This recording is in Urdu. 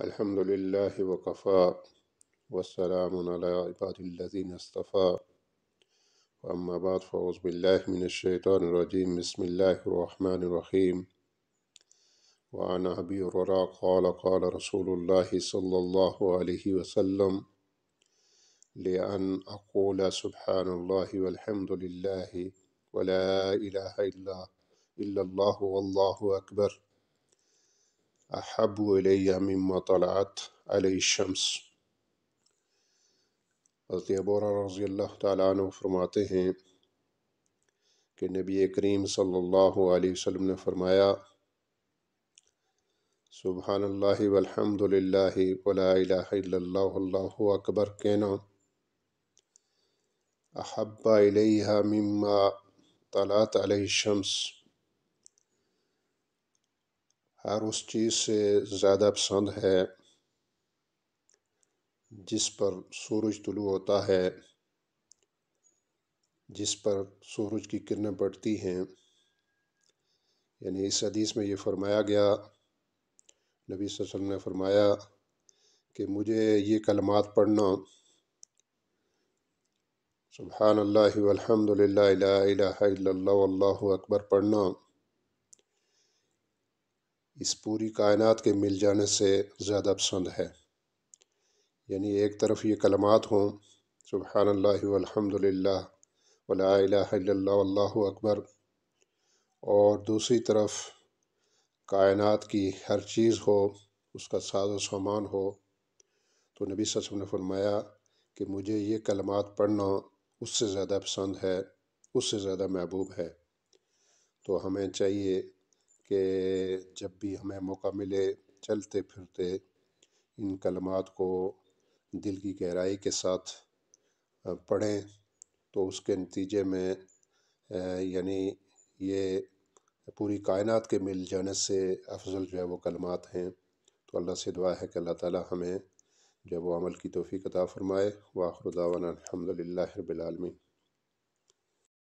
الحمد لله وكفى والسلام على عباد الذين اصطفى. وأما بعد فأعوذ بالله من الشيطان الرجيم. بسم الله الرحمن الرحيم. وعن أبي هريرة قال قال رسول الله صلى الله عليه وسلم: لأن أقول سبحان الله والحمد لله ولا إله إلا الله والله أكبر أحب إلي مما طلعت عليه الشمس۔ حضرت ابو ہریرہ رضی اللہ تعالیٰ عنہ فرماتے ہیں کہ نبی کریم صلی اللہ علیہ وسلم نے فرمایا: سبحان اللہ والحمد للہ ولا الہ الا اللہ واللہ اکبر کہنا احب الیہ مما طلعت علیہ الشمس، ہر اس چیز سے زیادہ پسند ہے جس پر سورج طلوع ہوتا ہے، جس پر سورج کی کرنیں پڑتی ہیں۔ یعنی اس حدیث میں یہ فرمایا گیا، نبی صلی اللہ علیہ وسلم نے فرمایا کہ مجھے یہ کلمات پڑھنا، سبحان اللہ والحمد للہ لا الہ الا اللہ واللہ اکبر پڑھنا، اس پوری کائنات کے مل جانے سے زیادہ پسند ہے۔ یعنی ایک طرف یہ کلمات ہوں، سبحان اللہ والحمد للہ ولا الہ الا اللہ واللہ اکبر، اور دوسری طرف کائنات کی ہر چیز ہو، اس کا ساز و سامان ہو، تو نبی صلی اللہ علیہ وسلم نے فرمایا کہ مجھے یہ کلمات پڑھنا اس سے زیادہ پسند ہے، اس سے زیادہ محبوب ہے۔ تو ہمیں چاہیے کہ جب بھی ہمیں موقع ملے، چلتے پھرتے ان کلمات کو دل کی گہرائی کے ساتھ پڑھیں، تو اس کے نتیجے میں یعنی یہ پوری کائنات کے مل جانے سے افضل جو ہے وہ کلمات ہیں۔ تو اللہ سے دعا ہے کہ اللہ تعالی ہمیں جو وہ عمل کی توفیق عطا فرمائے۔ وآخر دعوانا الحمد للہ رب العالمین۔